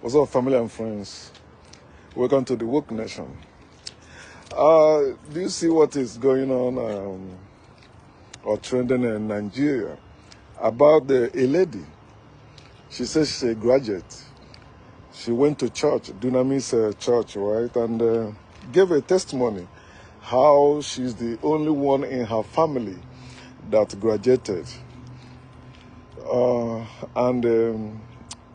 What's up, family and friends? Welcome to the Woke Nation. Do you see what is going on or trending in Nigeria about a lady? She says she's a graduate. She went to church, Dunamis church, right, and gave a testimony how she's the only one in her family that graduated.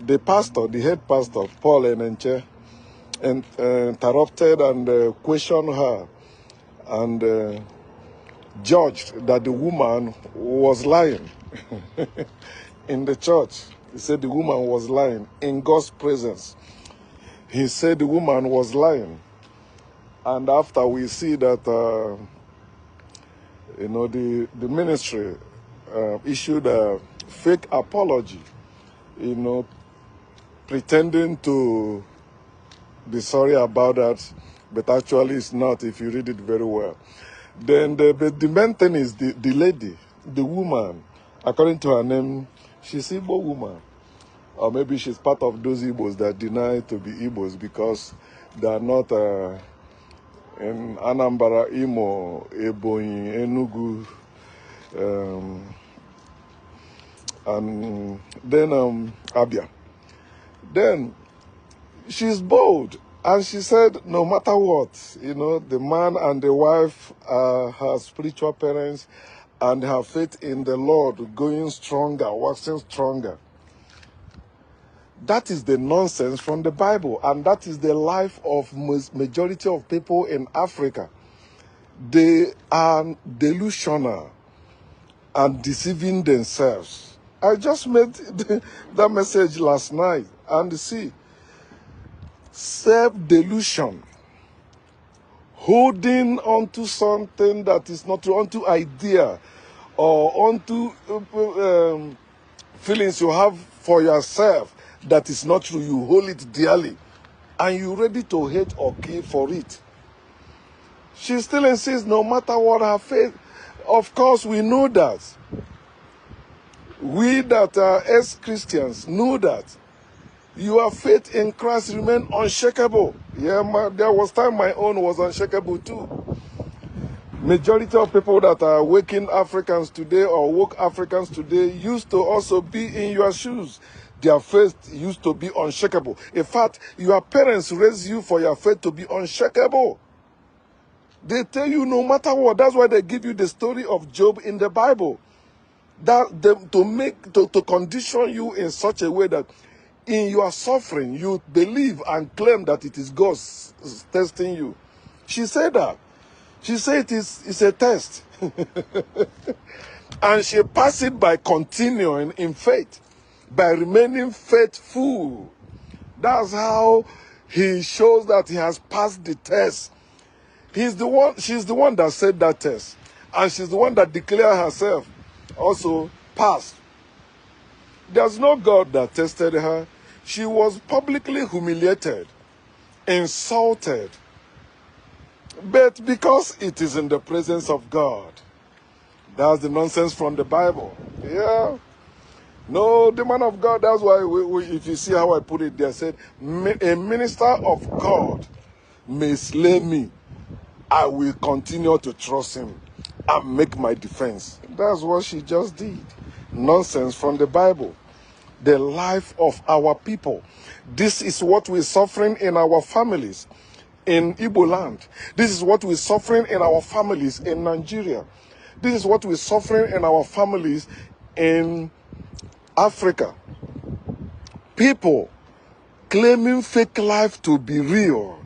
The pastor, the head pastor, Paul Enenche, interrupted and questioned her and judged that the woman was lying in the church. He said the woman was lying in God's presence. He said the woman was lying. And after we see that, the ministry issued a fake apology, pretending to be sorry about that, but actually it's not if you read it very well. Then the main thing is the lady, the woman, according to her name, she's Igbo woman. Or maybe she's part of those Igbos that deny to be Igbos because they are not in Anambra, Imo, Ebonyi, Enugu, and then Abia. Then she's bold, and she said, no matter what, the man and the wife are her spiritual parents, and her faith in the Lord going stronger, waxing stronger. That is the nonsense from the Bible, and that is the life of majority of people in Africa. They are delusional and deceiving themselves. I just made that message last night, and see, self-delusion, holding onto something that is not true, onto idea, or onto feelings you have for yourself that is not true. You hold it dearly, and you're ready to hate or kill for it. She still insists, no matter what her faith. Of course, we know that. We that are ex-Christians know that your faith in Christ remain unshakable. Yeah, there was time my own was unshakable too. Majority of people that are waking Africans today or woke Africans today used to also be in your shoes. Their faith used to be unshakable. In fact, your parents raised you for your faith to be unshakable. They tell you no matter what. That's why they give you the story of Job in the Bible. To condition you in such a way that in your suffering you believe and claim that it is God testing you. She said that. She said it's a test. And she passed it by continuing in faith, by remaining faithful. That's how he shows that he has passed the test. She's the one that said that test. And she's the one that declared herself also passed. There's no God that tested her. She was publicly humiliated, insulted. But because it is in the presence of God, that's the nonsense from the Bible. Yeah. No, the man of God, that's why if you see how I put it there, said, a minister of God may slay me. I will continue to trust him and make my defense. That's what she just did. Nonsense from the Bible. The life of our people. This is what we're suffering in our families in Igbo land. This is what we're suffering in our families in Nigeria. This is what we're suffering in our families in Africa. People claiming fake life to be real,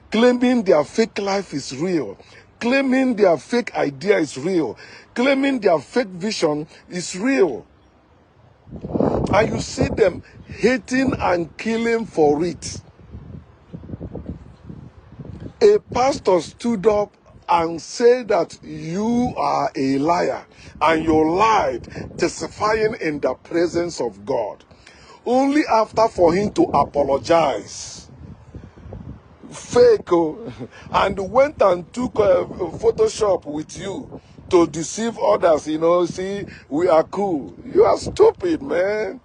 claiming their fake life is real, claiming their fake idea is real, claiming their fake vision is real. And you see them hating and killing for it. A pastor stood up and said that you are a liar and you lied, testifying in the presence of God. Only after for him to apologize. Fake, and went and took Photoshop with you to deceive others, see, we are cool. You are stupid, man.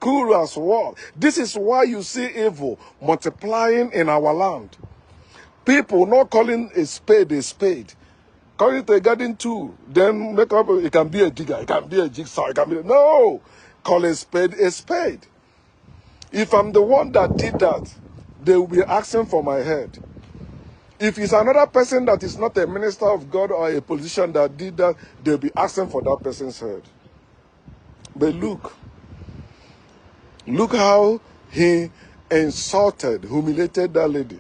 cool as what? This is why you see evil multiplying in our land. People not calling a spade, calling it a garden tool. Then make up, it can be a digger, it can be a jigsaw, it can be, no! Call a spade a spade. If I'm the one that did that, they will be asking for my head. If it's another person that is not a minister of God or a politician that did that, they'll be asking for that person's head. But look how he insulted, humiliated that lady.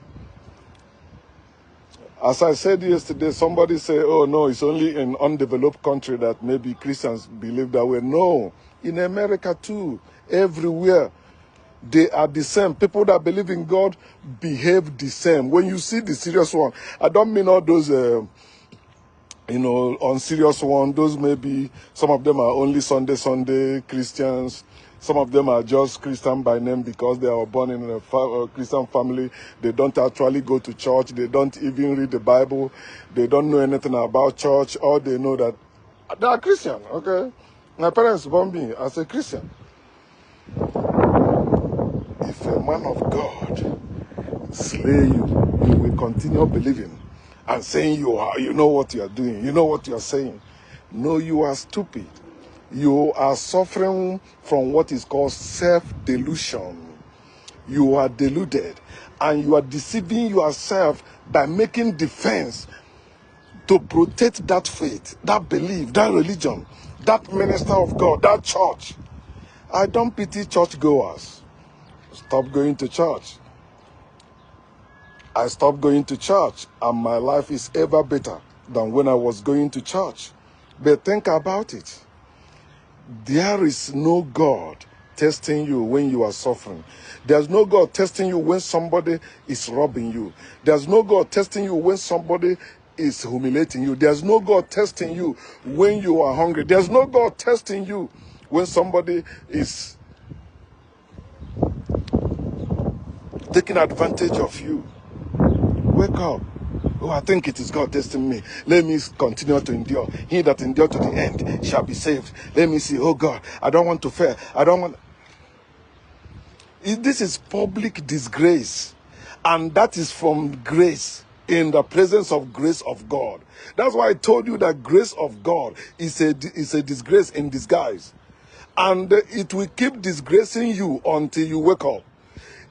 As I said yesterday, somebody said, oh no, it's only in undeveloped country that maybe Christians believe that way. No, in America too, everywhere. They are the same. People that believe in God behave the same. When you see the serious one, I don't mean all those, unserious one. Those maybe, some of them are only Sunday Christians. Some of them are just Christian by name because they are born in a Christian family. They don't actually go to church. They don't even read the Bible. They don't know anything about church. All they know that they are Christian, okay? My parents born me as a Christian. If a man of God slay you, you will continue believing and saying you know what you are doing, you know what you are saying. No, you are stupid. You are suffering from what is called self-delusion. You are deluded and you are deceiving yourself by making defense to protect that faith, that belief, that religion, that minister of God, that church. I don't pity churchgoers. Stop going to church. I stopped going to church and my life is ever better than when I was going to church. But think about it. There is no God testing you when you are suffering. There's no God testing you when somebody is robbing you. There's no God testing you when somebody is humiliating you. There's no God testing you when you are hungry. There's no God testing you when somebody is taking advantage of you. Wake up. Oh, I think it is God testing me. Let me continue to endure. He that endure to the end shall be saved. Let me see. Oh God, I don't want to fail. I don't want. This is public disgrace. And that is from grace, in the presence of grace of God. That's why I told you that grace of God is a disgrace in disguise. And it will keep disgracing you until you wake up.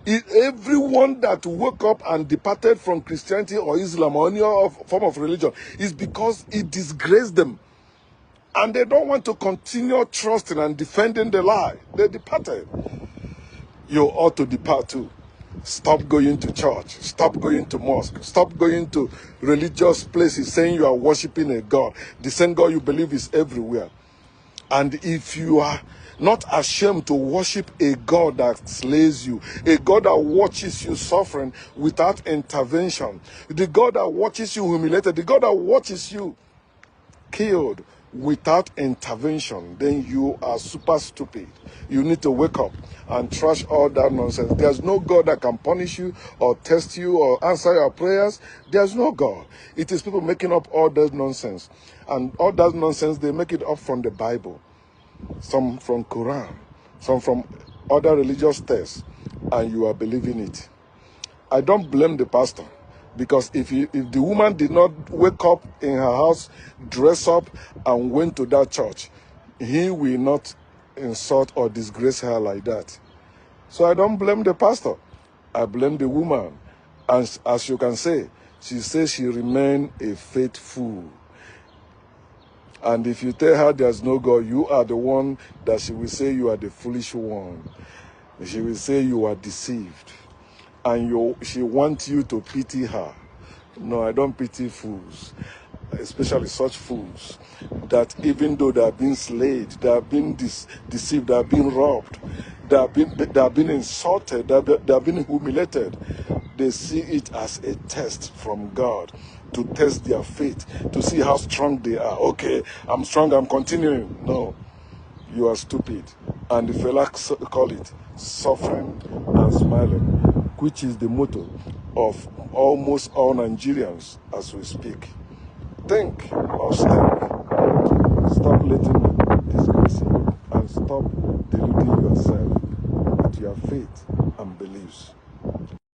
Everyone that woke up and departed from Christianity or Islam or any form of religion is because it disgraced them. And they don't want to continue trusting and defending the lie. They departed. You ought to depart too. Stop going to church. Stop going to mosque. Stop going to religious places saying you are worshiping a God. The same God you believe is everywhere. And if you are not ashamed to worship a God that slays you, a God that watches you suffering without intervention, the God that watches you humiliated, the God that watches you killed without intervention, then you are super stupid. You need to wake up and trash all that nonsense. There's no God that can punish you or test you or answer your prayers. There's no God. It is people making up all that nonsense. And all that nonsense, they make it up from the Bible. Some from Quran, some from other religious texts, and you are believing it. I don't blame the pastor, because if the woman did not wake up in her house, dress up, and went to that church, he will not insult or disgrace her like that. So I don't blame the pastor. I blame the woman. And as you can say, she says she remained a faithful. And if you tell her there's no God, you are the one that she will say you are the foolish one. She will say you are deceived. And she wants you to pity her. No, I don't pity fools, especially such fools that even though they are being slayed, they are being deceived, they are being robbed, they are being insulted, they are being humiliated, they see it as a test from God to test their faith, to see how strong they are. Okay, I'm strong, I'm continuing. No, you are stupid. And the fella call it suffering and smiling, which is the motto of almost all Nigerians as we speak. Think or think. Stop letting me disgrace you and stop deluding yourself. your faith and beliefs.